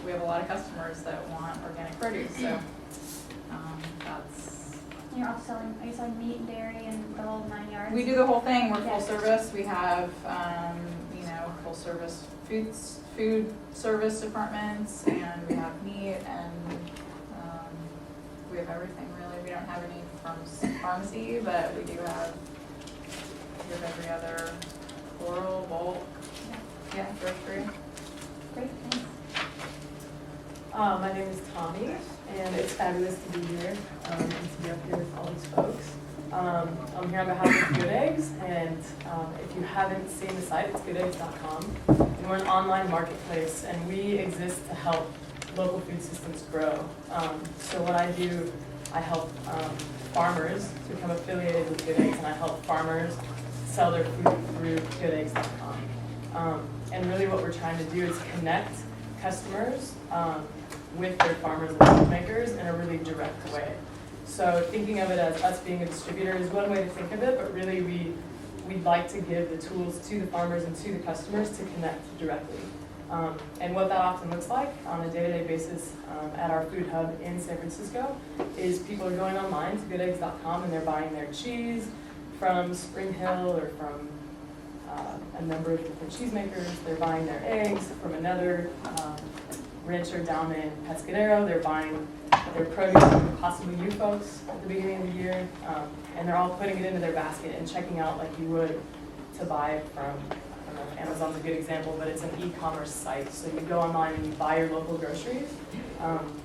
we have a lot of customers that want organic produce, so that's. You're also selling, are you selling meat and dairy and the whole 9 yards? We do the whole thing. We're full Yes. service. We have, full service food service departments, and we have meat, and we have everything really. We don't have any pharmacy, but we have every other floral, bulk, yeah, grocery. Great, thanks. My name is Tommy, and it's fabulous to be here and to be up here with all these folks. I'm here on behalf of Good Eggs, and if you haven't seen the site, it's goodeggs.com. And we're an online marketplace, and we exist to help local food systems grow. So what I do, I help farmers become affiliated with Good Eggs, and I help farmers sell their food through goodeggs.com. And really what we're trying to do is connect customers with their farmers and food makers in a really direct way. So thinking of it as us being a distributor is one way to think of it, but really we'd like to give the tools to the farmers and to the customers to connect directly. And what that often looks like on a day-to-day basis at our food hub in San Francisco is people are going online to goodeggs.com and they're buying their cheese from Spring Hill or from a number of different cheesemakers. They're buying their eggs from another rancher down in Pescadero. They're buying their produce from possibly you folks at the beginning of the year, and they're all putting it into their basket and checking out like you would to buy from, I don't know if Amazon's a good example, but it's an e-commerce site. So you go online and you buy your local groceries.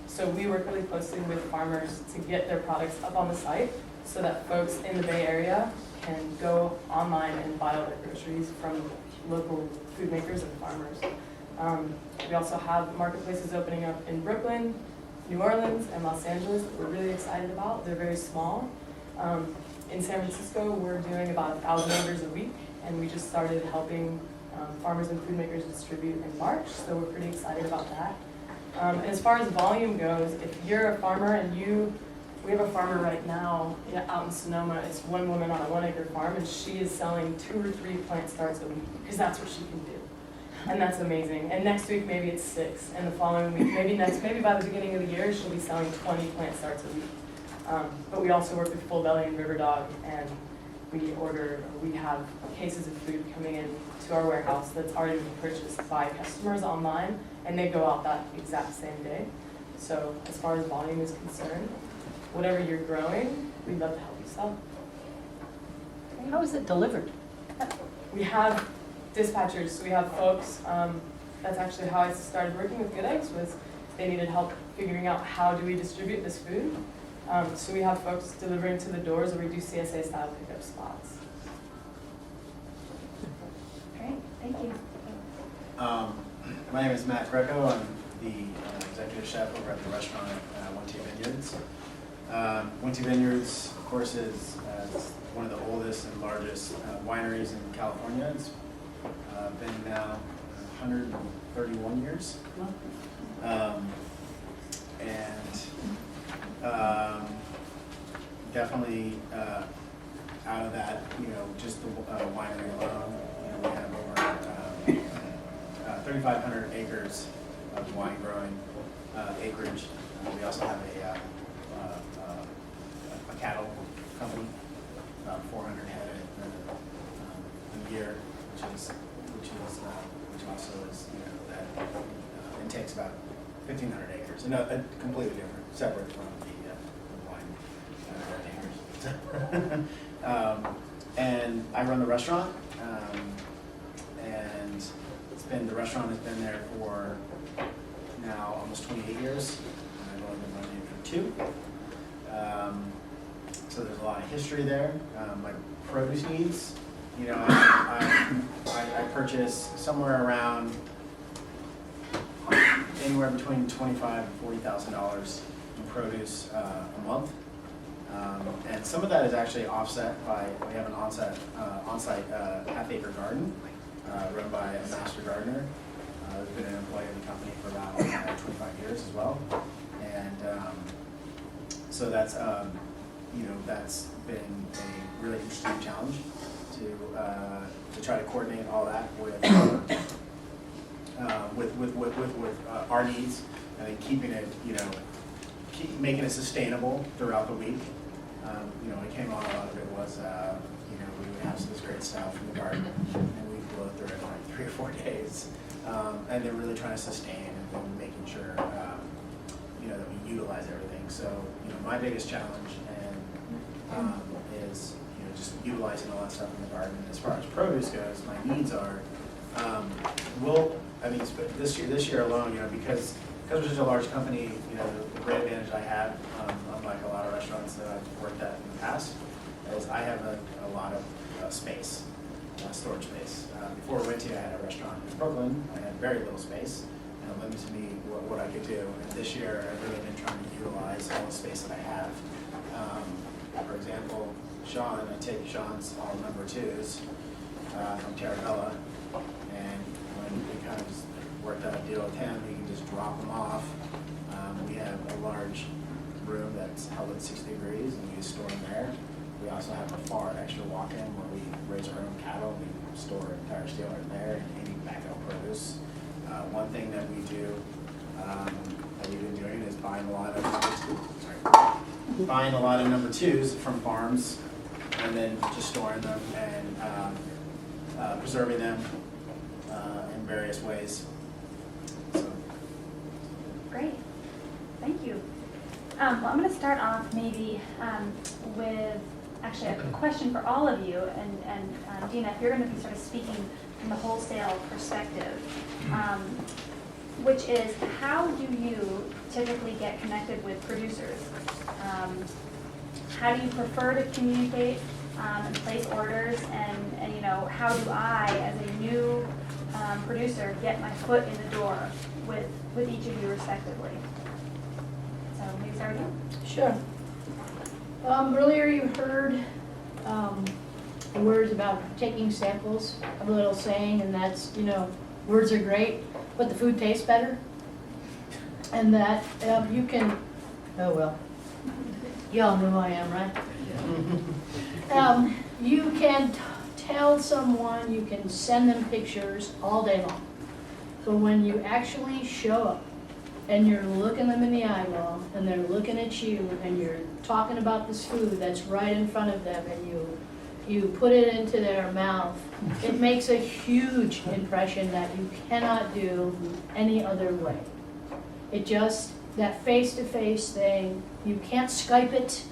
So we work really closely with farmers to get their products up on the site so that folks in the Bay Area can go online and buy all their groceries from local food makers and farmers. We also have marketplaces opening up in Brooklyn, New Orleans, and Los Angeles that we're really excited about. They're very small. In San Francisco, we're doing about 1,000 orders a week, and we just started helping farmers and food makers distribute in March, so we're pretty excited about that. And as far as volume goes, if you're a farmer and we have a farmer right now out in Sonoma. It's one woman on a 1 acre farm, and she is selling 2 or 3 plant starts a week because that's what she can do. And that's amazing. And next week, maybe it's 6. And the following week, maybe by the beginning of the year, she'll be selling 20 plant starts a week. But we also work with Full Belly and River Dog, and we have cases of food coming in to our warehouse that's already been purchased by customers online, and they go out that exact same day. So as far as volume is concerned, whatever you're growing, we'd love to help you sell. How is it delivered? We have dispatchers, so we have folks, that's actually how I started working with Good Eggs, was they needed help figuring out how do we distribute this food. So we have folks delivering to the doors, or we do CSA style pickup spots. Great, thank you. My name is Matt Greco. I'm the executive chef over at the restaurant Winty Vineyards. Winty Vineyards, of course, is one of the oldest and largest wineries in California. It's been now 131 years. Definitely out of that, just the winery alone, we have over 3,500 acres of wine growing acreage. We also have a cattle company, about 400 head a year, which also is that it takes about 1,500 acres, and completely different, separate from the wine acres. And I run the restaurant, and the restaurant has been there for now almost 28 years. I've only been running it for 2. So there's a lot of history there. My produce needs, I purchase somewhere around anywhere between $25,000 and $40,000 in produce a month. And some of that is actually offset by, we have an on-site half-acre garden run by a master gardener who's been an employee of the company for about 25 years as well. And so that's been a really interesting challenge to try to coordinate all that with with our needs, and then keeping it, keep making it sustainable throughout the week. What came on, a lot of it was, we would have this great stuff from the garden, and we'd blow through it in like 3 or 4 days. And then really trying to sustain and then making sure, that we utilize everything. So, my biggest challenge is, just utilizing all that stuff in the garden. As far as produce goes, my needs are, this year alone, because we're such a large company, the great advantage I have, unlike a lot of restaurants that I've worked at in the past, is I have a lot of space, storage space. Before Winty, I had a restaurant in Brooklyn. I had very little space, and it limited me what I could do. And this year, I've really been trying to utilize all the space that I have. For example, Sean, I take Sean's all number 2s from Terrabella, and when we kind of just worked out a deal with him, we can just drop them off. We have a large room that's held at 60 degrees, and we store them there. We also have a far extra walk-in where we raise our own cattle. We store an entire stealer in there and any backup produce. One thing that we do that we've been doing is buying a lot of number 2s from farms, and then just storing them and preserving them in various ways. So. Great, thank you. Well, I'm going to start off maybe with actually a question for all of you, and Dina, if you're going to be sort of speaking from the wholesale perspective, which is how do you typically get connected with producers? How do you prefer to communicate and place orders, and how do I, as a new producer, get my foot in the door with each of you respectively? So maybe start with you. Sure. Earlier you heard the words about taking samples, a little saying, and that's, words are great, but the food tastes better. And that you can, oh well, you all know who I am, right? Yeah. You can tell someone, you can send them pictures all day long. So when you actually show up, and you're looking them in the eyeball, and they're looking at you, and you're talking about this food that's right in front of them, and you put it into their mouth, it makes a huge impression that you cannot do any other way. It just, that face-to-face thing, you can't Skype it,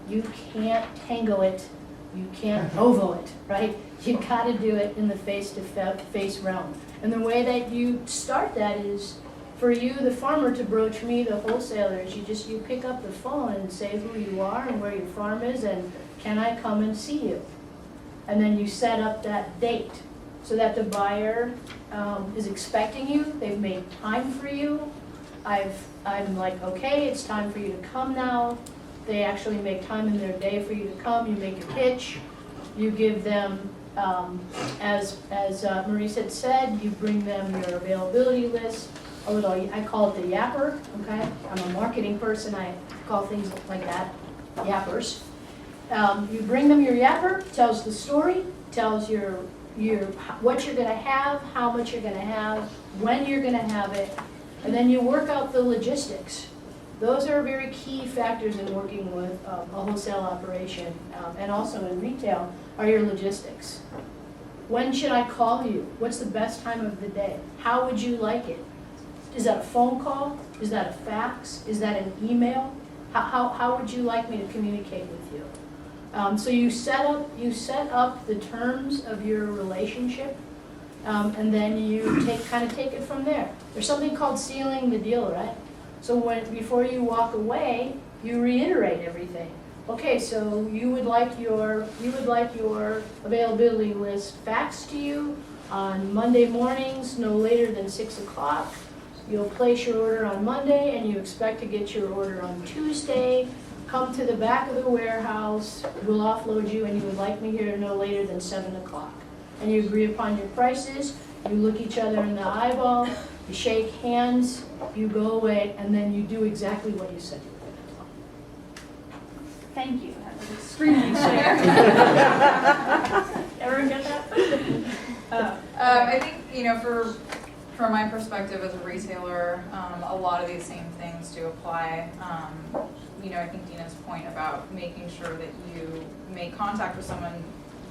you can't tango it, you can't ovo it, right? You gotta do it in the face-to-face realm. And the way that you start that is, for you, the farmer, to broach me, the wholesalers, you pick up the phone and say who you are and where your farm is, and can I come and see you? And then you set up that date so that the buyer is expecting you. They've made time for you. I'm like, okay, it's time for you to come now. They actually make time in their day for you to come. You make a pitch. You give them, as Maurice had said, you bring them your availability list. A little, I call it the yapper, okay? I'm a marketing person, I call things like that, yappers. You bring them your yapper, tells the story, tells your what you're gonna have, how much you're gonna have, when you're gonna have it, and then you work out the logistics. Those are very key factors in working with a wholesale operation, and also in retail, are your logistics. When should I call you? What's the best time of the day? How would you like it? Is that a phone call? Is that a fax? Is that an email? How would you like me to communicate with you? So you set up the terms of your relationship, and then you kind of take it from there. There's something called sealing the deal, right? So before you walk away, you reiterate everything. Okay, so you would like your availability list faxed to you on Monday mornings, no later than 6 o'clock. You'll place your order on Monday, and you expect to get your order on Tuesday. Come to the back of the warehouse, we'll offload you, and you would like me here no later than 7 o'clock. And you agree upon your prices, you look each other in the eyeball, you shake hands, you go away, and then you do exactly what you said you were going to do. Thank you, that was extremely clear. Everyone get that? I think, for from my perspective as a retailer, a lot of these same things do apply. You know, I think Dina's point about making sure that you make contact with someone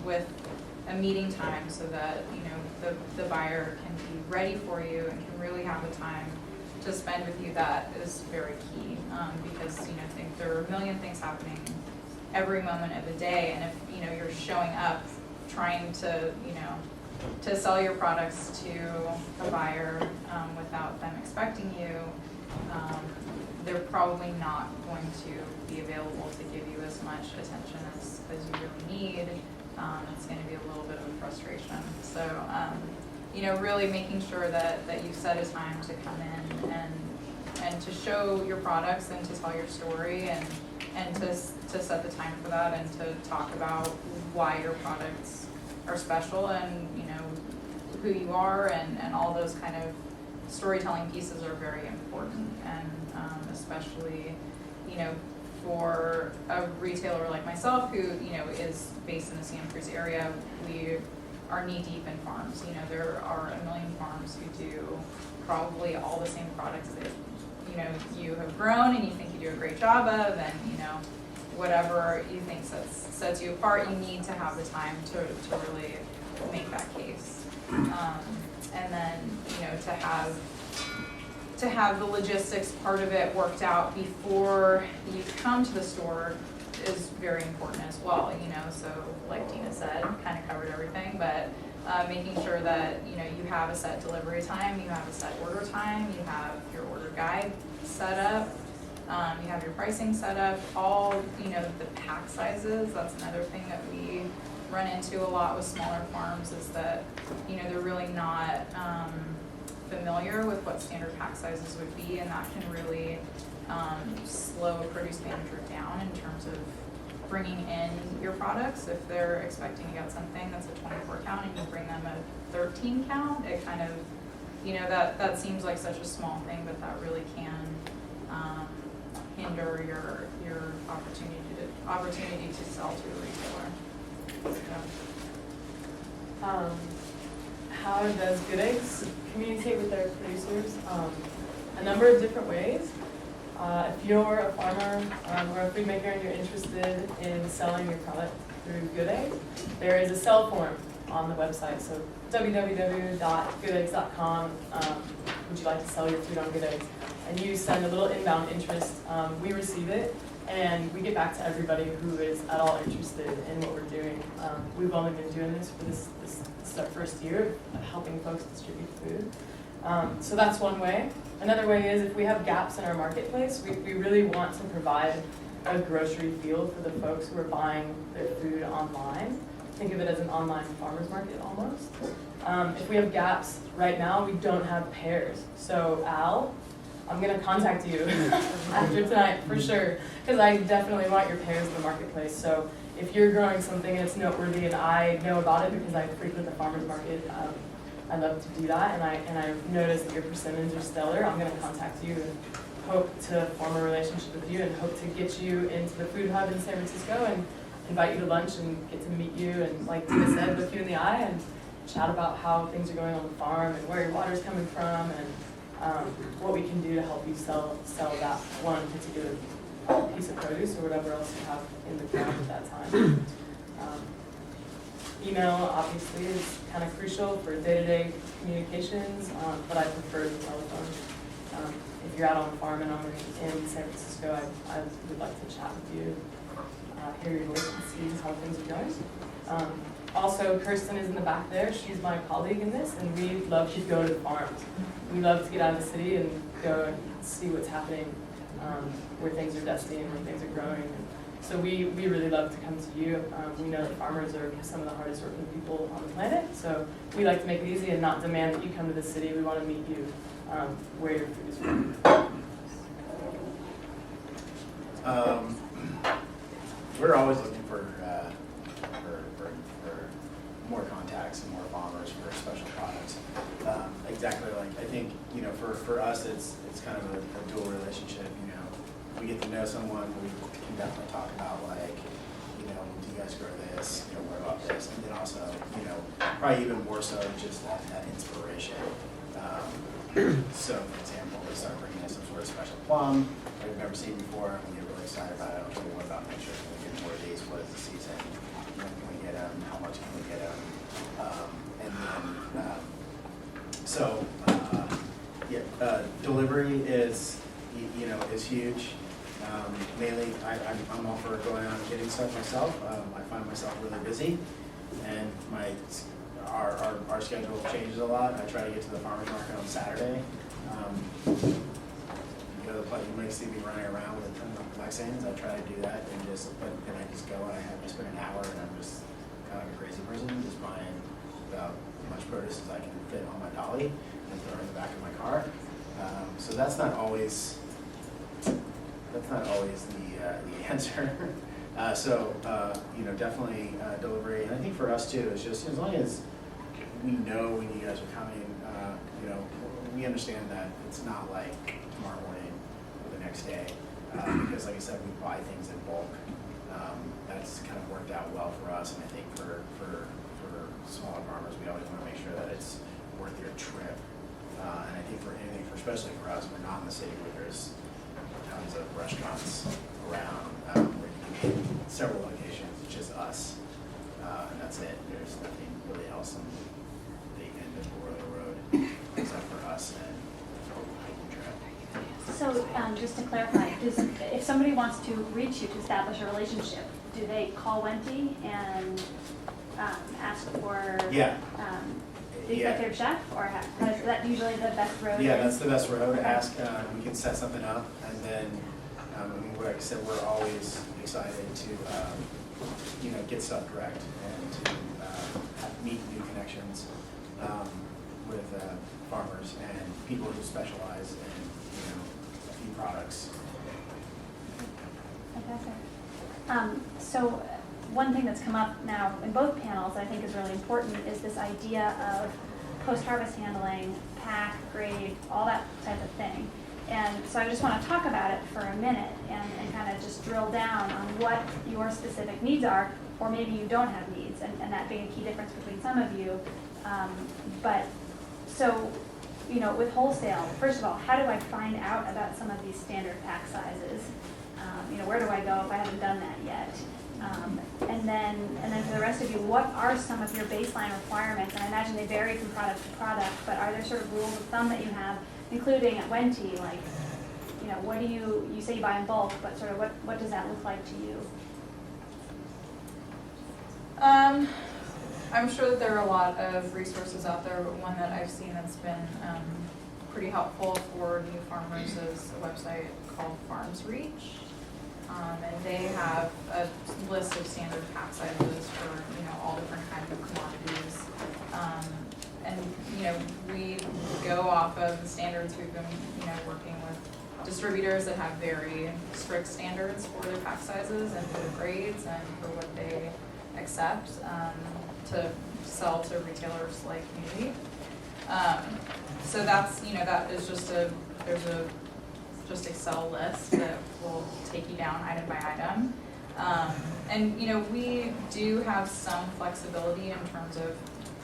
with a meeting time so that, you know, the buyer can be ready for you and can really have the time to spend with you, that is very key. Because, you know, I think there are a million things happening every moment of the day, and if, you know, you're showing up trying to, you know, to sell your products to a buyer without them expecting you, they're probably not going to be available to give you as much attention as you really need. It's going to be a little bit of a frustration. So, you know, really making sure that you set a time to come in and to show your products and to tell your story and to set the time for that and to talk about why your products are special and, you know, who you are and all those kind of storytelling pieces are very important. And especially, you know, for a retailer like myself who, you know, is based in the Santa Cruz area, we are knee deep in farms. You know, there are a million farms who do probably all the same products that, you know, you have grown and you think you do a great job of, and, you know, whatever you think sets you apart, you need to have the time to really make that case. And then, you know, to have the logistics part of it worked out before you come to the store is very important as well, you know. So like Dina said, kind of covered everything, but making sure that, you know, you have a set delivery time, you have a set order time, you have your order guide set up, you have your pricing set up, all, you know, the pack sizes. That's another thing that we run into a lot with smaller farms, is that, you know, they're really not familiar with what standard pack sizes would be, and that can really slow a produce manager down in terms of bringing in your products. If they're expecting to get something that's a 24 count and you bring them a 13 count, it kind of, you know, that seems like such a small thing, but that really can hinder your opportunity to sell to a retailer. So, how does Good Eggs communicate with their producers? A number of different ways. If you're a farmer or a food maker and you're interested in selling your product through Good Eggs, there is a sell form on the website. So www.goodeggs.com, would you like to sell your food on Good Eggs? And you send a little inbound interest. We receive it, and we get back to everybody who is at all interested in what we're doing. We've only been doing this for this is our first year of helping folks distribute food. So that's one way. Another way is if we have gaps in our marketplace, we really want to provide a grocery feel for the folks who are buying their food online. Think of it as an online farmer's market almost. If we have gaps right now, we don't have pears. So Al, I'm gonna contact you after tonight for sure, because I definitely want your pears in the marketplace. So if you're growing something and it's noteworthy and I know about it because I frequent the farmer's market, I love to do that, and I've noticed that your persimmons are stellar. I'm gonna contact you and hope to form a relationship with you and hope to get you into the food hub in San Francisco and invite you to lunch and get to meet you and, like Tina said, look you in the eye and chat about how things are going on the farm and where your water's coming from and what we can do to help you sell that one particular piece of produce or whatever else you have in the ground at that time. Email obviously is kind of crucial for day-to-day communications, but I prefer the telephone. If you're out on the farm and I'm in San Francisco, I would like to chat with you, hear your voice and see how things are going. Also, Kirsten is in the back there. She's my colleague in this, and we love to go to the farms. We love to get out of the city and go and see what's happening, where things are dusty and where things are growing. So we really love to come to you. We know that farmers are some of the hardest working people on the planet, so we like to make it easy and not demand that you come to the city. We want to meet you where your food is from. We're always looking for more contacts and more farmers for special products. Exactly, like I think, you know, for us it's kind of a dual relationship. You know, we get to know someone, we can definitely talk about, like, you know, do you guys grow this? You know, what about this? And then also, you know, probably even more so just that inspiration. So, for example, we start bringing in some sort of special plum that we've never seen before, and we get really excited about it. Okay, what about next year? Can we get more of these? What is the season? When can we get them? How much can we get them? And then, delivery is, is huge. Mainly, I'm all for going out and getting stuff myself. I find myself really busy, and our schedule changes a lot. I try to get to the farmer's market on Saturday. You might see me running around with a ton of Mexicans. I try to do that, but then I just go and I spend an hour, and I'm just kind of like a crazy person, just buying about as much produce as I can fit on my dolly and throw it in the back of my car. So that's not always the answer. Definitely delivery, and I think for us too, it's just as long as we know when you guys are coming, we understand that it's not like tomorrow morning or the next day, because like I said, we buy things in bulk. That's kind of worked out well for us, and I think for smaller farmers, we always want to make sure that it's worth your trip. And I think for anything, especially for us, we're not in the city where there's tons of restaurants around, where you can get several locations. It's just us, and that's it. There's nothing really else on the end of the road except for us and hiking trail. So, just to clarify, if somebody wants to reach you to establish a relationship, do they call Wenty and ask for Yeah. the executive chef, or is that usually the best road? Yeah, that's the best road. Okay. Ask, we can set something up, and then, like I said, we're always excited to, get stuff direct and to meet new connections with farmers and people who specialize in, a few products. Fantastic. So one thing that's come up now in both panels that I think is really important is this idea of post-harvest handling, pack, grade, all that type of thing. And so I just want to talk about it for a minute and kind of just drill down on what your specific needs are, or maybe you don't have needs, and that being a key difference between some of you. But so, with wholesale, first of all, how do I find out about some of these standard pack sizes? Where do I go if I haven't done that yet? And then for the rest of you, what are some of your baseline requirements? And I imagine they vary from product to product, but are there sort of rules of thumb that you have, including at Wenty, like, what do you say you buy in bulk, but sort of what does that look like to you? I'm sure that there are a lot of resources out there, but one that I've seen that's been pretty helpful for new farmers is a website called Farms Reach. And they have a list of standard pack sizes for, all different kinds of commodities. We go off of the standards. We've been, working with distributors that have very strict standards for their pack sizes and for the grades and for what they accept to sell to retailers like me. So that's, that is there's a Excel list that will take you down item by item. We do have some flexibility in terms of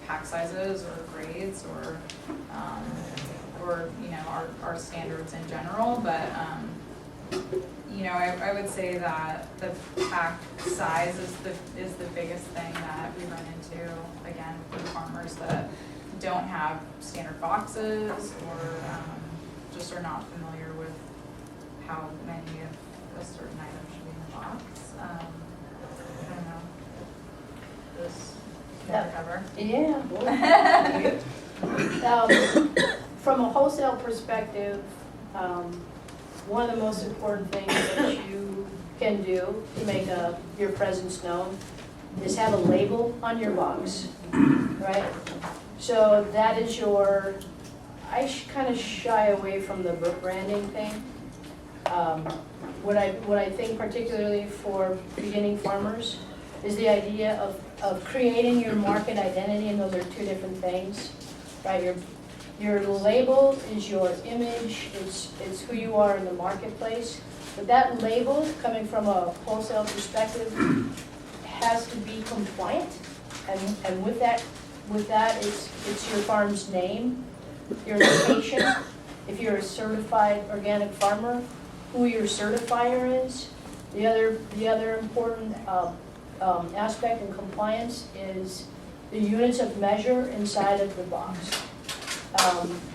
pack sizes or grades or our standards in general, but I would say that the pack size is the biggest thing that we run into, again, for farmers that don't have standard boxes or just are not familiar with how many of a certain item should be in the box. I don't know. This can cover. Yeah. From a wholesale perspective, one of the most important things that you can do to make your presence known is have a label on your box, right? So that is I kind of shy away from the branding thing. What I think particularly for beginning farmers is the idea of creating your market identity, and those are two different things, right? Your label is your image, it's who you are in the marketplace, but that label, coming from a wholesale perspective, has to be compliant, and with that it's your farm's name. your location, if you're a certified organic farmer, who your certifier is. The other important aspect in compliance is the units of measure inside of the box.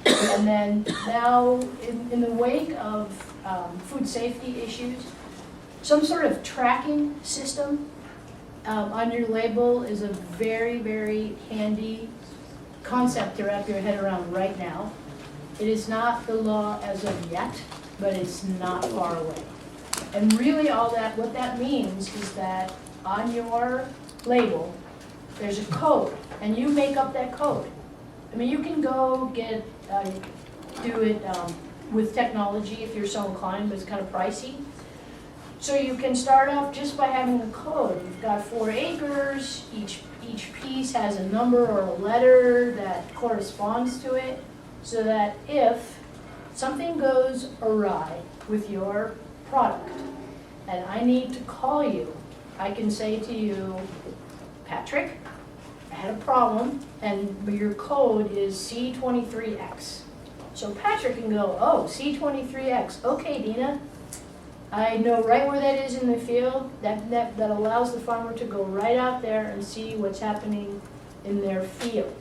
And then now, in the wake of food safety issues, some sort of tracking system on your label is a very, very handy concept to wrap your head around right now. It is not the law as of yet, but it's not far away. And really what that means is that on your label, there's a code, and you make up that code. I mean, you can go do it with technology if you're so inclined, but it's kind of pricey. So you can start off just by having a code. You've got 4 acres, each piece has a number or a letter that corresponds to it, so that if something goes awry with your product and I need to call you, I can say to you, Patrick, I had a problem and your code is C23X. So Patrick can go, oh, C23X, okay, Dina. I know right where that is in the field. That allows the farmer to go right out there and see what's happening in their field.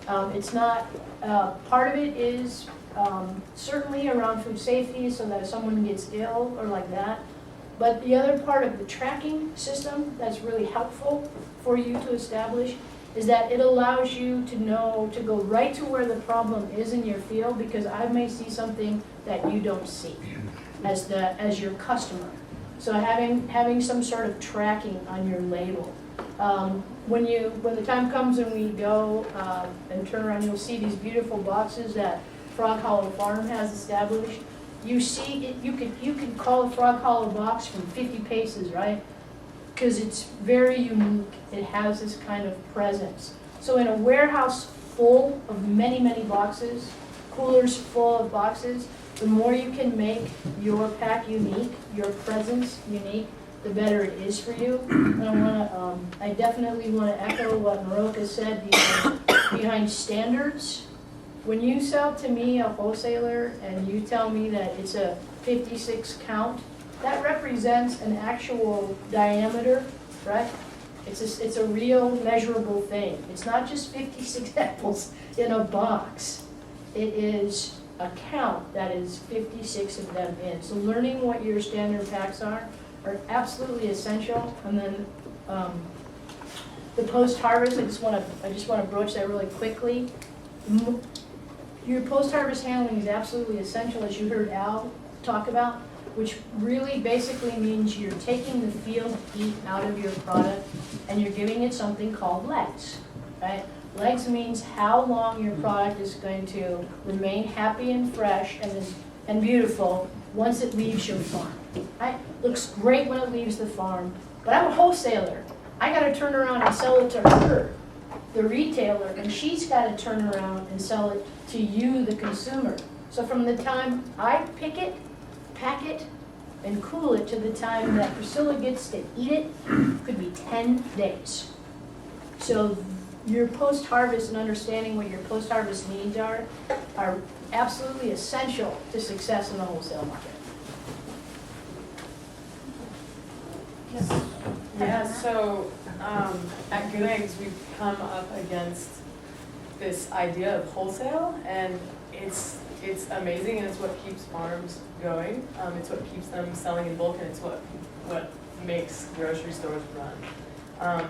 It's not, part of it is certainly around food safety so that if someone gets ill or like that. But the other part of the tracking system that's really helpful for you to establish is that it allows you to know, to go right to where the problem is in your field, because I may see something that you don't see as your customer. So having some sort of tracking on your label. When the time comes and we go and turn around, you'll see these beautiful boxes that Frog Hollow Farm has established. You see it, you could call a Frog Hollow box from 50 paces, right? Because it's very unique. It has this kind of presence. So in a warehouse full of many, many boxes, coolers full of boxes, the more you can make your pack unique, your presence unique, the better it is for you. And I definitely want to echo what Maroka said behind standards. When you sell to me, a wholesaler, and you tell me that it's a 56 count, that represents an actual diameter, right? It's a real measurable thing. It's not just 56 apples in a box. It is a count that is 56 of them in. So learning what your standard packs are absolutely essential. And then the post-harvest, I just want to broach that really quickly. Your post-harvest handling is absolutely essential, as you heard Al talk about, which really basically means you're taking the field heat out of your product and you're giving it something called legs, right? Legs means how long your product is going to remain happy and fresh and beautiful once it leaves your farm, right? Looks great when it leaves the farm, but I'm a wholesaler. I got to turn around and sell it to her, the retailer, and she's got to turn around and sell it to you, the consumer. So from the time I pick it, pack it, and cool it to the time that Priscilla gets to eat it could be 10 days. So your post-harvest and understanding what your post-harvest needs are absolutely essential to success in the wholesale market. Yeah, so at Good Eggs, we've come up against this idea of wholesale, and it's amazing, and it's what keeps farms going. It's what keeps them selling in bulk, and it's what makes grocery stores run.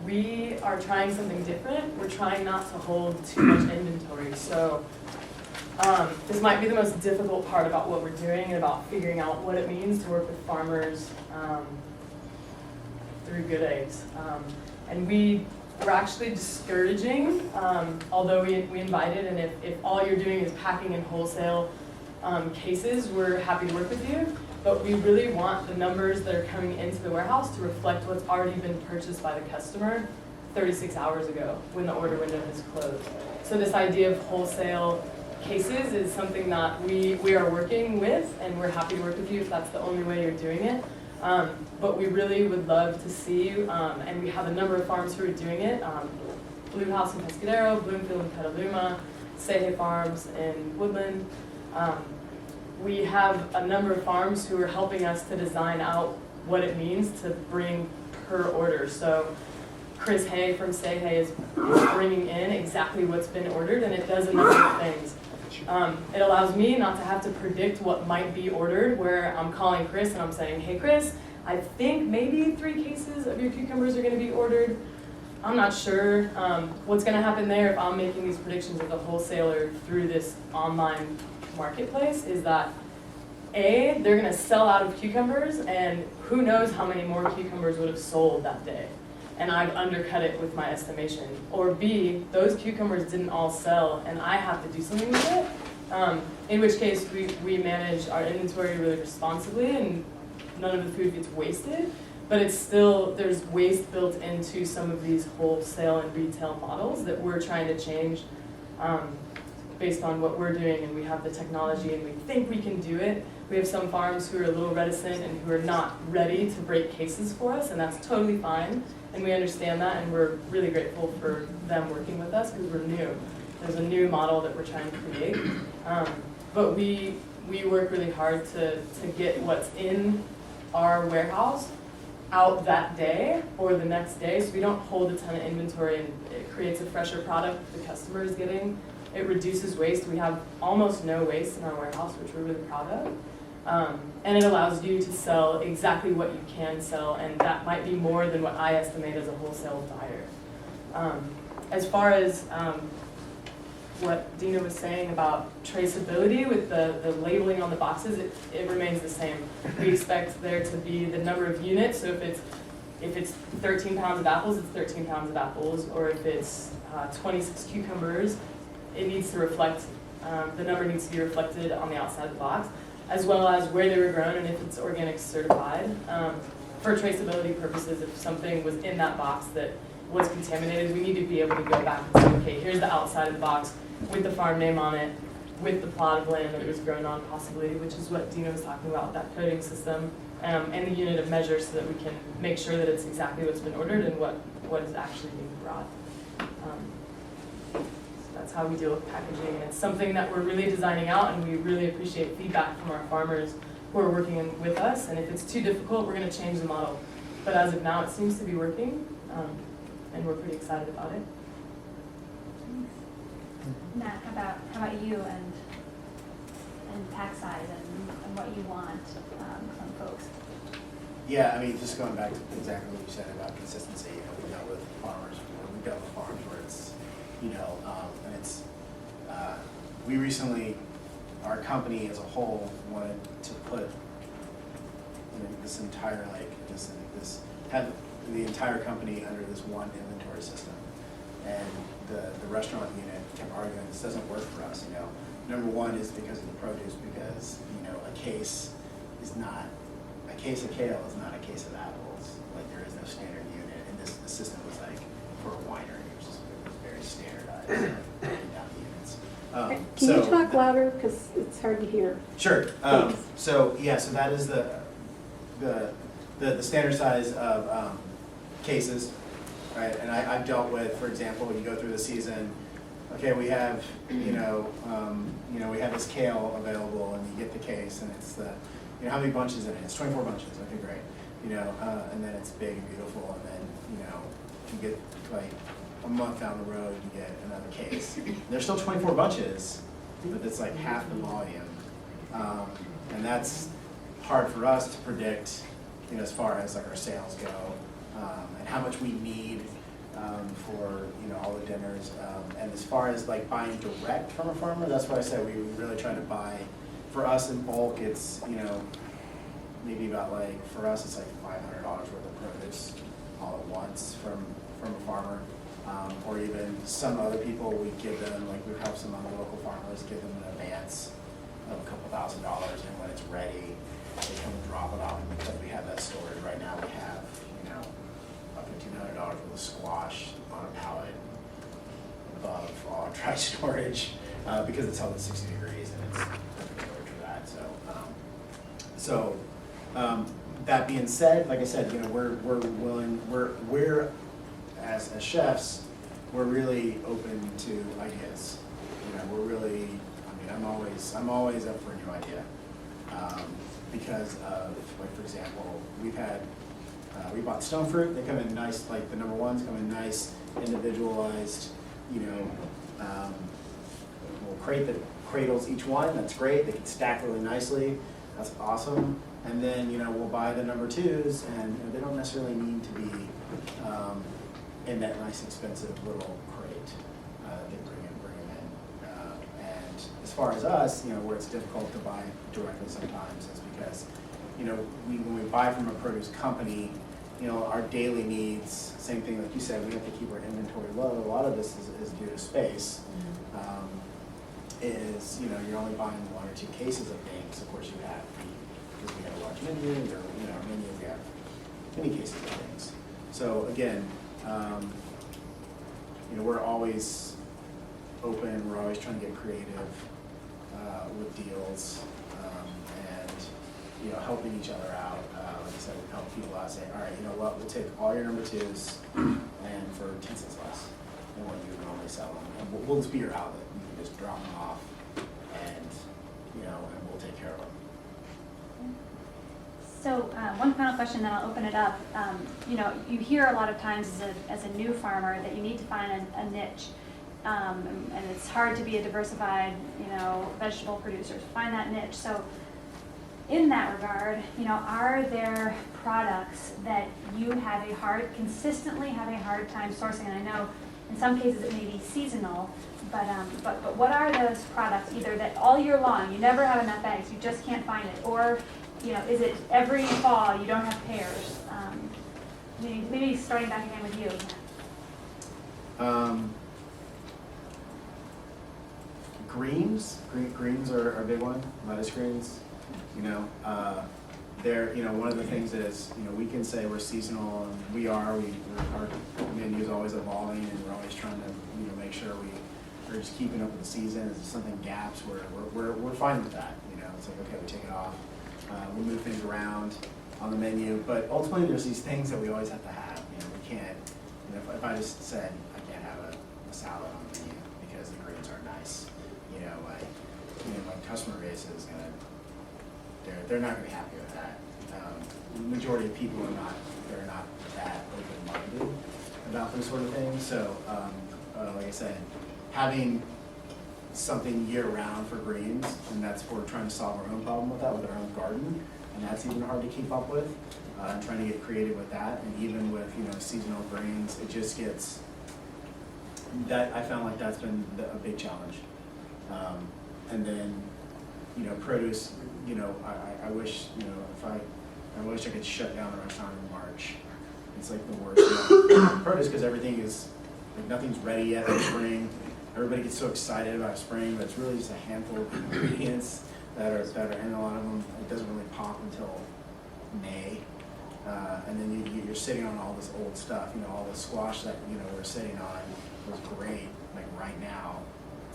We are trying something different. We're trying not to hold too much inventory. So this might be the most difficult part about what we're doing and about figuring out what it means to work with farmers through Good Eggs. And we're actually discouraging, although we invited, and if all you're doing is packing in wholesale cases, we're happy to work with you. But we really want the numbers that are coming into the warehouse to reflect what's already been purchased by the customer 36 hours ago when the order window is closed. So this idea of wholesale cases is something that we are working with, and we're happy to work with you if that's the only way you're doing it. But we really would love to see you, and we have a number of farms who are doing it. Blue House in Pescadero, Bloomfield in Petaluma, Say Hey Farms in Woodland. We have a number of farms who are helping us to design out what it means to bring per order. So Chris Hay from Say Hey is bringing in exactly what's been ordered, and it does a number of things. It allows me not to have to predict what might be ordered, where I'm calling Chris and I'm saying, hey Chris, I think maybe 3 cases of your cucumbers are gonna be ordered. I'm not sure what's gonna happen there if I'm making these predictions as a wholesaler through this online marketplace is that A, they're gonna sell out of cucumbers, and who knows how many more cucumbers would have sold that day. And I've undercut it with my estimation. Or B, those cucumbers didn't all sell and I have to do something with it. In which case we manage our inventory really responsibly and none of the food gets wasted. But it's still, there's waste built into some of these wholesale and retail models that we're trying to change based on what we're doing, and we have the technology and we think we can do it. We have some farms who are a little reticent and who are not ready to break cases for us, and that's totally fine. And we understand that, and we're really grateful for them working with us because we're new. There's a new model that we're trying to create. But we work really hard to get what's in our warehouse out that day or the next day, so we don't hold a ton of inventory, and it creates a fresher product the customer is getting. It reduces waste. We have almost no waste in our warehouse, which we're really proud of. And it allows you to sell exactly what you can sell, and that might be more than what I estimate as a wholesale buyer. As far as what Dina was saying about traceability with the labeling on the boxes, it remains the same. We expect there to be the number of units, so if it's 13 pounds of apples, it's 13 pounds of apples, or if it's 26 cucumbers, it needs to reflect, the number needs to be reflected on the outside of the box, as well as where they were grown and if it's organic certified. For traceability purposes, if something was in that box that was contaminated, we need to be able to go back and say, okay, here's the outside of the box with the farm name on it, with the plot of land that it was grown on possibly, which is what Dina was talking about, that coding system, and the unit of measure so that we can make sure that it's exactly what's been ordered and what is actually being brought. That's how we deal with packaging, and it's something that we're really designing out, and we really appreciate feedback from our farmers who are working with us, and if it's too difficult, we're going to change the model. But as of now, it seems to be working, and we're pretty excited about it. Matt, how about you and pack size and what you want from folks? Yeah, I mean, just going back to exactly what you said about consistency, we've dealt with farmers, we've dealt with farms where it's, and it's, we recently, our company as a whole wanted to put this entire, have the entire company under this one inventory system. And the restaurant unit kept arguing, this doesn't work for us, Number one is because of the produce, because, a case of kale is not a case of apples. Like, there is no standard unit, and the system was like, for a winery, it was very standardized, down the units. Can you talk louder, because it's hard to hear? Sure. Thanks. So that is the standard size of cases, right? And I've dealt with, for example, you go through the season. Okay, we have we have this kale available, and you get the case, and it's how many bunches in it? It's 24 bunches. Okay, great. And then it's big and beautiful, and then you get like a month down the road, you get another case. There's still 24 bunches, but it's like half the volume, and that's hard for us to predict, as far as like our sales go, and how much we need for all the dinners. And as far as like buying direct from a farmer, that's why I said we really try to buy. For us in bulk, it's maybe about like, for us it's like $500 worth of produce all at once from a farmer. Or even some other people, we give them, like we've helped some other local farmers, give them an advance of a couple $1,000, and when it's ready, they come and drop it off. And because we have that storage right now, we have, up to $200 worth of squash on a pallet above all our dry storage, because it's held at 60 degrees and it's perfect storage for that. So that being said, like I said, we're willing, we're as chefs, we're really open to ideas. you know, we're really, I mean, I'm always up for a new idea. Because of, like, for example, we bought stone fruit. They come in nice, like the number ones come in nice, individualized, you know, we'll crate that cradles each one. That's great. They can stack really nicely. That's awesome. And then, you know, we'll buy the number twos, and you know, they don't necessarily need to be in that nice, expensive little crate. They bring them in. And as far as us, you know, where it's difficult to buy directly sometimes is because, you know, when we buy from a produce company, you know, our daily needs, same thing like you said, we have to keep our inventory low. A lot of this is due to space. Is, you know, you're only buying 1 or 2 cases of things. Of course, you have, because we have a large menu, or, you know, our menu, we have many cases of things. So again, you know, we're always open, we're always trying to get creative with deals, and, you know, helping each other out. Like I said, we help people out, say, all right, you know what, we'll take all your number twos and for 10 cents less than what you would normally sell them. And we'll just be your outlet. You can just drop them off and, you know, and we'll take care of them. So one final question, then I'll open it up. You know, you hear a lot of times as a new farmer that you need to find a niche, and it's hard to be a diversified, you know, vegetable producer to find that niche. So in that regard, you know, are there products that you consistently have a hard time sourcing? And I know in some cases it may be seasonal, but what are those products either that all year long you never have enough eggs, you just can't find it, or you know, is it every fall you don't have pears? Maybe starting back again with you. Greens are a big one. Lettuce greens. You know, they're, you know, one of the things is, you know, we can say we're seasonal, and our menu is always evolving, and we're always trying to, you know, make sure we're just keeping up with the season. If something gaps, we're fine with that. You know, it's like, okay, we take it off. We move things around on the menu, but ultimately there's these things that we always have to have. You know, we can't, you know, if I just said I can't have a salad on the menu because the greens are nice, you know, my customer base is gonna, they're not gonna be happy with that. The majority of people they're not that open-minded about those sort of things. So, like I said, having something year-round for greens, and that's we're trying to solve our own problem with that with our own garden, and that's even hard to keep up with. Trying to get creative with that, and even with, you know, seasonal greens, it just gets that. I found like that's been a big challenge. And then, you know, produce. You know, I wish, you know, I wish I could shut down the restaurant in March. It's like the worst produce, because everything is like nothing's ready yet for spring. Everybody gets so excited about spring, but it's really just a handful of ingredients that are, and a lot of them, it doesn't really pop until May. And then you're sitting on all this old stuff, you know, all the squash that, you know, we're sitting on was great, like right now,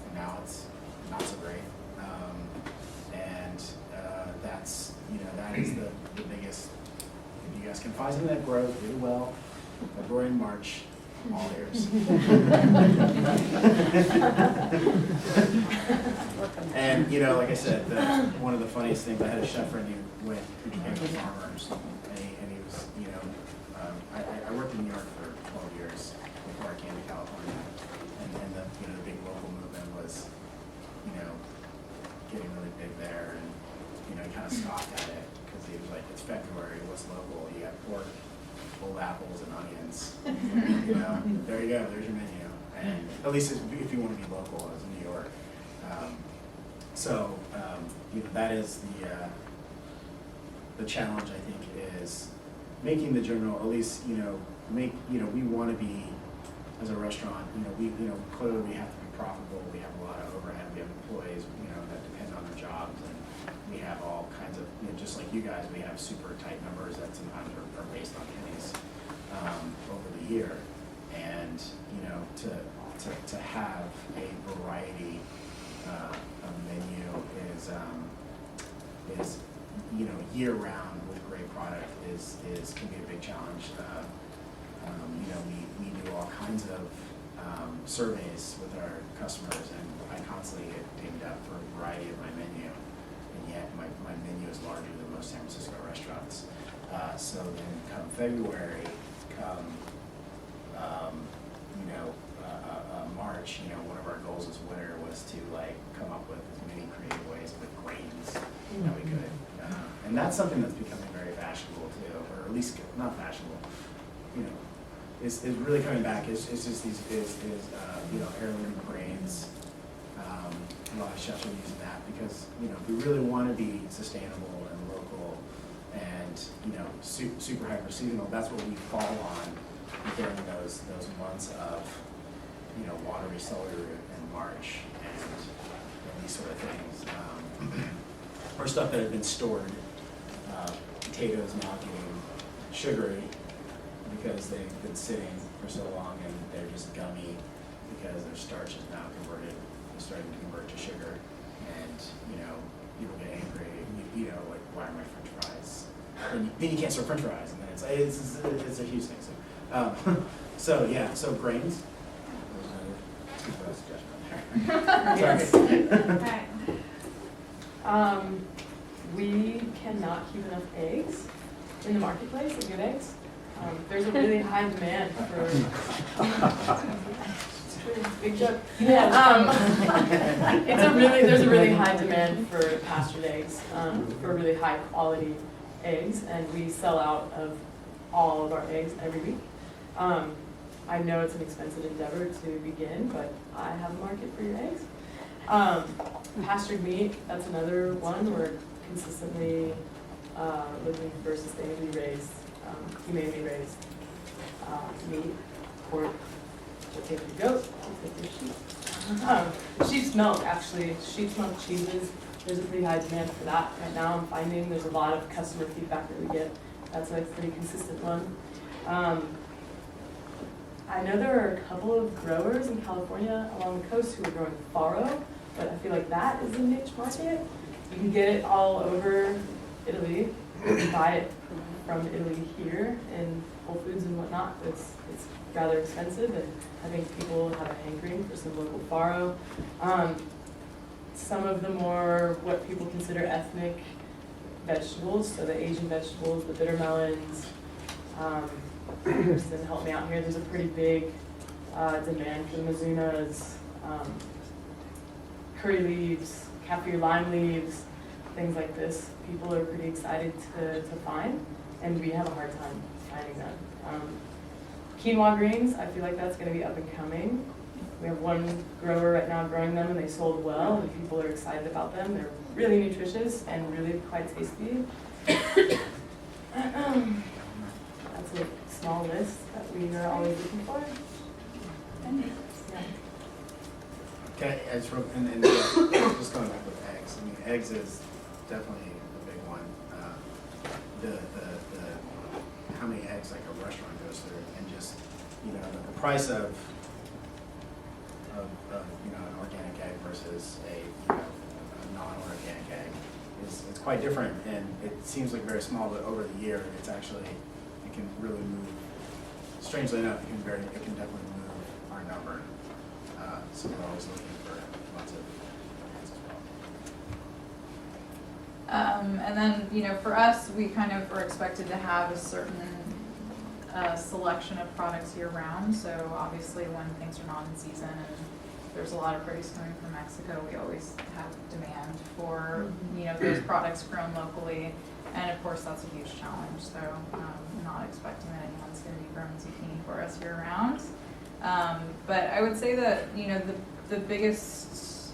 and now it's not so great. That's, you know, that is the biggest, if you guys can find something that grows really well, February and March, all ears. And, you know, like I said, one of the funniest things, I had a chef friend who became a farmer, and he was, you know, I worked in New York for 12 years before I came to California, and the, you know, the big local movement was, you know, getting really big there, and, you know, he kind of scoffed at it, because he was like, it's February, what's local? You got pork, old apples, and onions. You know, there you go, there's your menu. And at least if you want to be local as New York. You know, that is the challenge, I think, is making the general, at least, you know, we want to be, as a restaurant, clearly we have to be profitable, we have a lot of overhead, we have employees, you know, that depend on their jobs, and we have all kinds of, you know, just like you guys, we have super tight numbers that sometimes are based on pennies over the year. And, you know, to have a variety of menu is, you know, year round with great product can be a big challenge. You know, we do all kinds of surveys with our customers, and I constantly get dinged up for a variety of my menu, and yet my menu is larger than most San Francisco restaurants. So then come February, come March, one of our goals this winter was to come up with as many creative ways with grains that we could. And that's something that's becoming very fashionable too, or at least not fashionable, is really coming back. It's just these heirloom grains. A lot of chefs are using that because we really want to be sustainable and local and super hyper seasonal. That's what we fall on during those months of watery celery root and March and these sort of things, or stuff that had been stored. Potatoes now getting sugary because they've been sitting for so long and they're just gummy because their starch is now starting to convert to sugar, and people get angry. Why are my French fries? And then you can't serve French fries, and then it's a huge thing. So grains. Yes. Alright. We cannot keep enough eggs in the marketplace, good eggs. There's a really high demand for. Big joke. Yeah. There's a really high demand for pastured eggs, for really high quality eggs, and we sell out of all of our eggs every week. I know it's an expensive endeavor to begin, but I have a market for your eggs. Pastured meat, that's another one. We're consistently looking for sustainably raised, humanely raised meat, pork. We'll take your goat, we'll take your sheep. Sheep's milk, actually, sheep's milk cheeses, there's a pretty high demand for that right now. I'm finding there's a lot of customer feedback that we get. That's a pretty consistent one. I know there are a couple of growers in California along the coast who are growing farro, but I feel like that is a niche market. You can get it all over Italy. You can buy it from Italy here in Whole Foods and whatnot. It's rather expensive, and I think people have a hankering for some local farro. Some of the more what people consider ethnic vegetables, so the Asian vegetables, the bitter melons. Kristen, help me out here. There's a pretty big demand for the mizunas, curry leaves, kaffir lime leaves, things like this. People are pretty excited to find, and we have a hard time finding them. Quinoa greens, I feel like that's going to be up and coming. We have one grower right now growing them, and they sold well, and people are excited about them. They're really nutritious and really quite tasty. That's a small list that we are always looking for. Yeah. Okay, just going back with eggs. I mean, eggs is definitely a big one. The how many eggs like a restaurant goes through, and just the price of an organic egg versus a non-organic egg it's quite different, and it seems like very small, but over the year it can really move. Strangely enough, it can definitely move our number. So we're always looking for lots of eggs as well. And then, for us, we kind of are expected to have a certain selection of products year round. So obviously when things are not in season and there's a lot of produce coming from Mexico, we always have demand for, those products grown locally. And of course, that's a huge challenge. So I'm not expecting that anyone's going to be growing zucchini for us year round. But I would say that, the biggest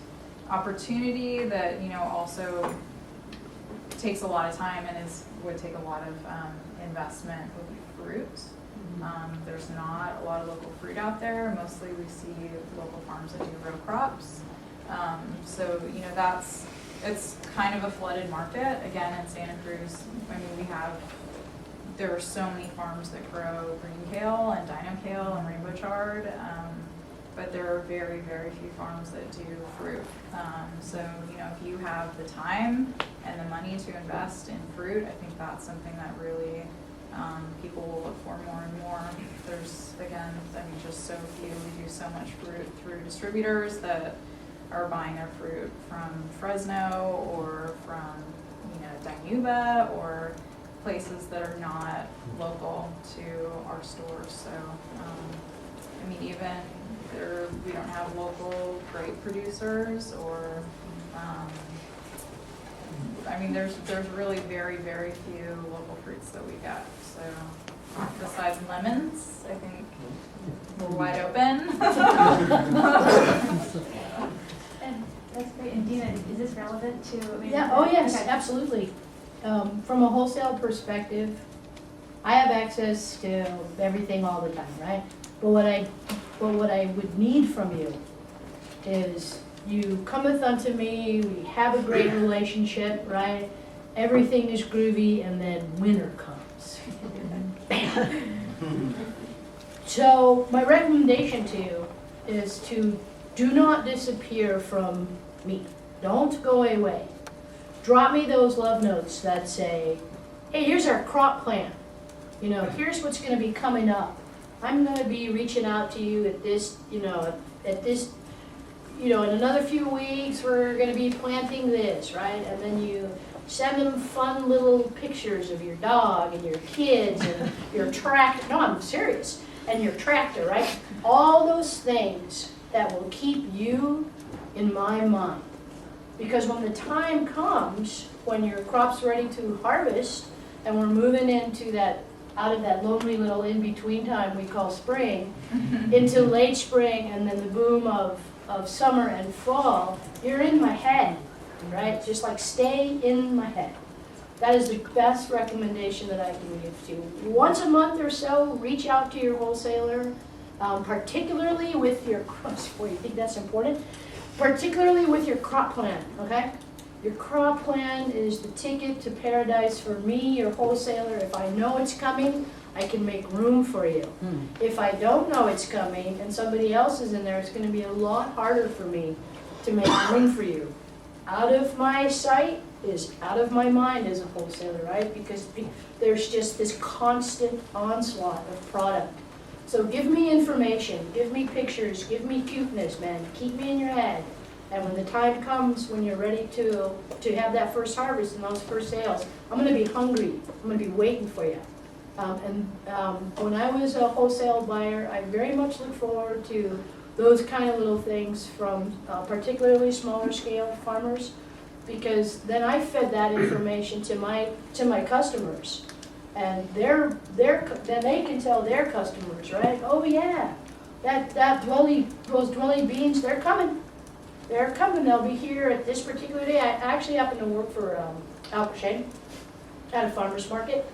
opportunity that, also takes a lot of time and would take a lot of investment would be fruit. There's not a lot of local fruit out there. Mostly we see local farms that do row crops. So, it's kind of a flooded market. Again, in Santa Cruz, there are so many farms that grow green kale and dino kale and rainbow chard, but there are very, very few farms that do fruit. So, if you have the time and the money to invest in fruit, I think that's something that really people will look for more and more. There's, again, just so few. We do so so much fruit through distributors that are buying their fruit from Fresno or from, Dinuba or places that are not local to our stores. So, even we don't have local grape producers or, there's really very, very few local fruits that we get. So besides lemons, I think we're wide open. And that's great. And Dina, is this relevant to? Yeah, oh yes, Okay. absolutely. From a wholesale perspective, I have access to everything all the time, right? But what I would need from you is you cometh unto me, we have a great relationship, right? Everything is groovy, and then winter comes. So my recommendation to you is to do not disappear from me. Don't go away. Drop me those love notes that say, hey, here's our crop plan. Here's what's gonna be coming up. I'm gonna be reaching out to you at this, in another few weeks, we're gonna be planting this, right? And then you send them fun little pictures of your dog and your kids and your tractor. No, I'm serious. And your tractor, right? All those things that will keep you in my mind. Because when the time comes, when your crop's ready to harvest, and we're moving out of that lonely little in-between time we call spring, into late spring and then the boom of summer and fall, you're in my head, right? Just like stay in my head. That is the best recommendation that I can give to you. Once a month or so, reach out to your wholesaler, particularly with your crops. Boy, you think that's important? Particularly with your crop plan, okay? Your crop plan is the ticket to paradise for me, your wholesaler. If I know it's coming, I can make room for you. If I don't know it's coming and somebody else is in there, it's going to be a lot harder for me to make room for you. Out of my sight is out of my mind as a wholesaler, right? Because there's just this constant onslaught of product. So give me information, give me pictures, give me cuteness, man. Keep me in your head. And when the time comes, when you're ready to have that first harvest and those first sales, I'm going to be hungry. I'm going to be waiting for you. When I was a wholesale buyer, I very much look forward to those kind of little things from particularly smaller scale farmers, because then I fed that information to my customers, and then they can tell their customers, right? Oh yeah, those dwelly beans, they're coming. They're coming. They'll be here at this particular day. I actually happen to work for Al Crochet at a farmer's market,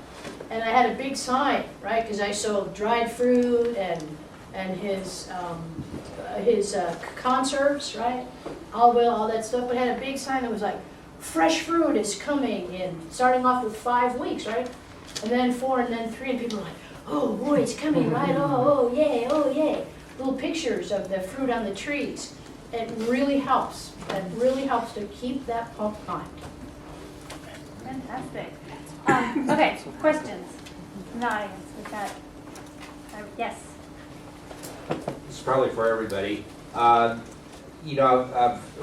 and I had a big sign, right? Because I sold dried fruit and his conserves, right? Olive oil, all that stuff. But I had a big sign that was like, fresh fruit is coming in, starting off with 5 weeks, right? And then 4, and then 3, and people are like, oh boy, it's coming, right? Oh yay, oh yay. Little pictures of the fruit on the trees. It really helps. It really helps to keep that pump on. Fantastic. Okay, questions from the audience with that? Yes. It's probably for everybody. I've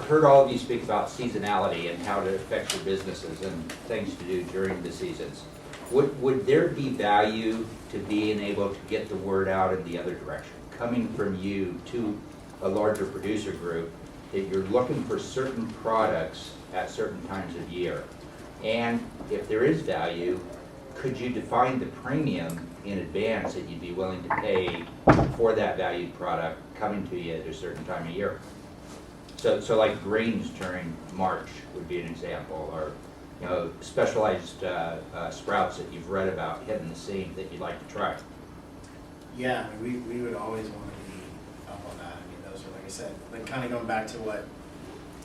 heard all of you speak about seasonality and how it affects your businesses and things to do during the seasons. Would there be value to being able to get the word out in the other direction, coming from you to a larger producer group, that you're looking for certain products at certain times of year? And if there is value, could you define the premium in advance that you'd be willing to pay for that valued product coming to you at a certain time of year? So like grains during March would be an example, or specialized sprouts that you've read about hitting the scene that you'd like to try. Yeah, we would always want to be up on that. Those are, like I said, like kind of going back to what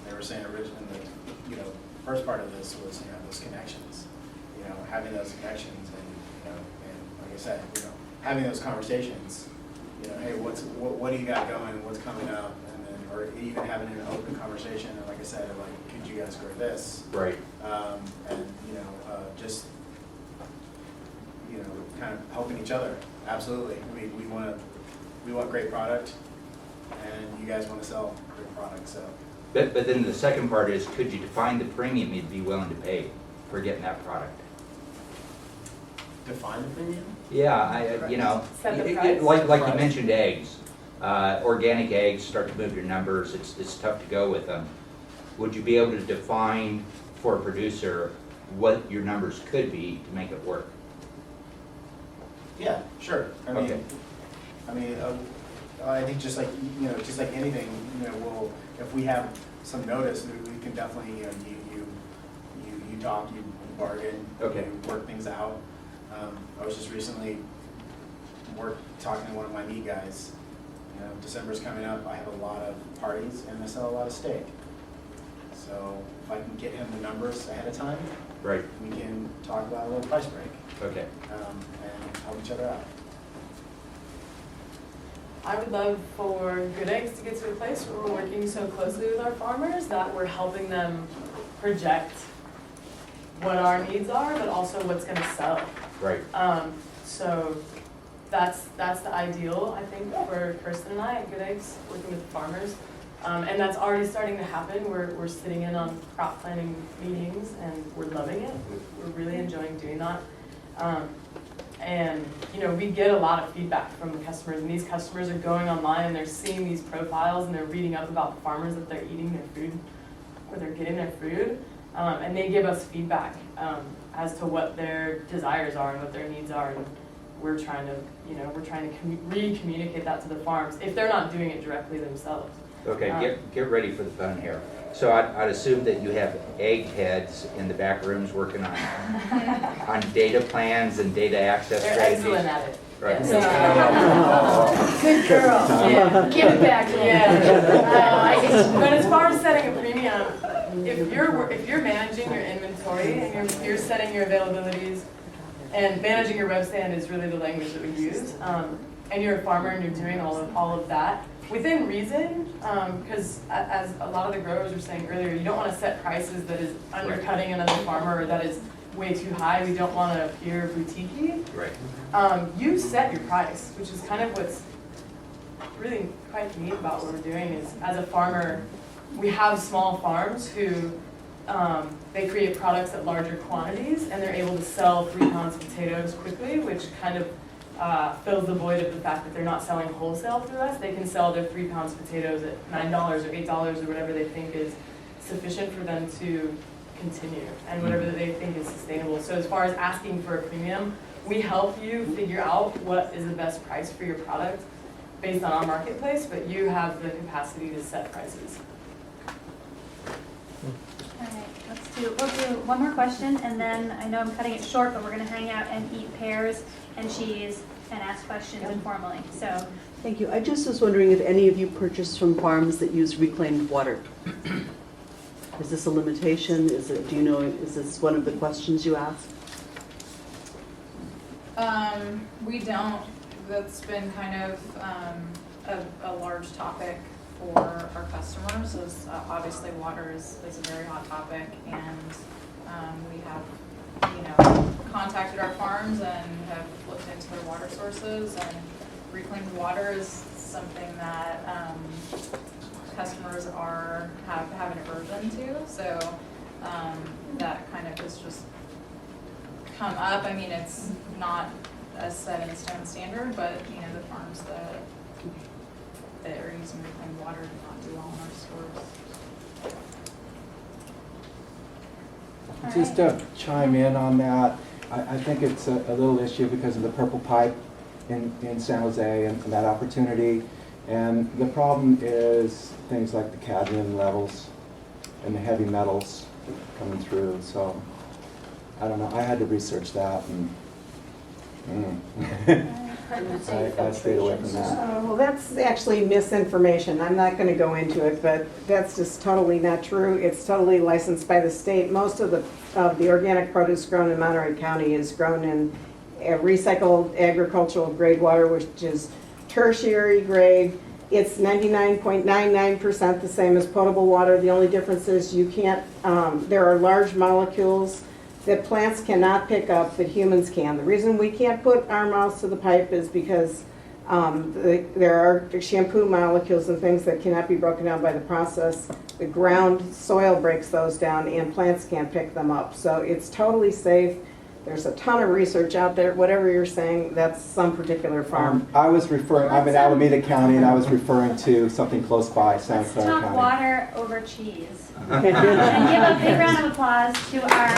they were saying originally, first part of this was, those connections, having those connections and like I said, having those conversations, hey, what do you got going, what's coming up, and then, or even having an open conversation, and like I said, like, could you guys grow this? Right. And, just, kind of helping each other. Absolutely. We want great product. and you guys want to sell great products, so. But then the second part is, could you define the premium you'd be willing to pay for getting that product? Define the premium? Yeah, you know, Set the it- price. like you Price. mentioned eggs. Organic eggs start to move your numbers, it's tough to go with them. Would you be able to define for a producer what your numbers could be to make it work? Yeah, sure. Okay. I think just like, just like anything, if we have some notice, we can definitely, you talk, you bargain, Okay. you work things out. I was just recently talking to one of my meat guys. December's coming up, I have a lot of parties and I sell a lot of steak. So if I can get him the numbers ahead of time, Right, we can talk about a little price break, okay. and help each other out. I would love for Good Eggs to get to a place where we're working so closely with our farmers that we're helping them project what our needs are, but also what's gonna sell. Right, So that's the ideal, I think, for Kirsten and I at Good Eggs, working with the farmers. And that's already starting to happen. We're sitting in on crop planning meetings and we're loving it. We're really enjoying doing that. And we get a lot of feedback from the customers, and these customers are going online and they're seeing these profiles and they're reading up about the farmers that they're eating their food, where they're getting their food, and they give us feedback as to what their desires are and what their needs are, and we're trying to re-communicate that to the farms if they're not doing it directly themselves. okay, get ready for the fun here. So I'd assume that you have egg heads in the back rooms working on data plans and data access They're strategies. excellent at it. Right. Yes. Good girl. Yeah. Give it back to me. Yeah. But as far as setting a premium, if you're managing your inventory and you're setting your availabilities and managing your web stand is really the language that we use, and you're a farmer and you're doing all of that within reason, because as a lot of the growers were saying earlier, you don't want to set prices that is undercutting another farmer or that is way too high. We don't want to appear boutique-y. Right. You set your price, which is kind of what's really quite neat about what we're doing is, as a farmer, we have small farms who they create products at larger quantities and they're able to sell 3 pounds of potatoes quickly, which kind of fills the void of the fact that they're not selling wholesale through us. They can sell their 3 pounds of potatoes at $9 or $8 or whatever they think is sufficient for them to continue and whatever that they think is sustainable. So as far as asking for a premium, we help you figure out what is the best price for your product based on our marketplace, but you have the capacity to set prices. All right, we'll do one more question, and then I know I'm cutting it short, but we're gonna hang out and eat pears and cheese and ask questions informally, so. Thank you. I just was wondering if any of you purchase from farms that use reclaimed water. Is this a limitation? Is this one of the questions you ask? We don't, that's been kind of a large topic for our customers, is obviously water is a very hot topic, and we have, contacted our farms and have looked into their water sources, and reclaimed water is something that customers have an aversion to, so that kind of has just come up. I mean, it's not a set in stone standard, but the farms that are using reclaimed water do not do well in our stores. Just to chime in on that, I think it's a little issue because of the purple pipe in San Jose and that opportunity. And the problem is things like the cadmium levels and the heavy metals coming through. So I don't know, I had to research that and I stayed away from that. Well, that's actually misinformation. I'm not going to go into it, but that's just totally not true. It's totally licensed by the state. Most of the organic produce grown in Monterey County is grown in recycled agricultural grade water, which is tertiary grade. It's 99.99% the same as potable water. The only difference is you can't, there are large molecules that plants cannot pick up that humans can. The reason we can't put our mouths to the pipe is because There are shampoo molecules and things that cannot be broken down by the process. The ground soil breaks those down and plants can't pick them up. So it's totally safe. There's a ton of research out there. Whatever you're saying, that's some particular farm. I was referring, I'm in Alameda County, and I was referring to something close by, Santa Let's Clara talk County. water over cheese. And give a big round of applause to our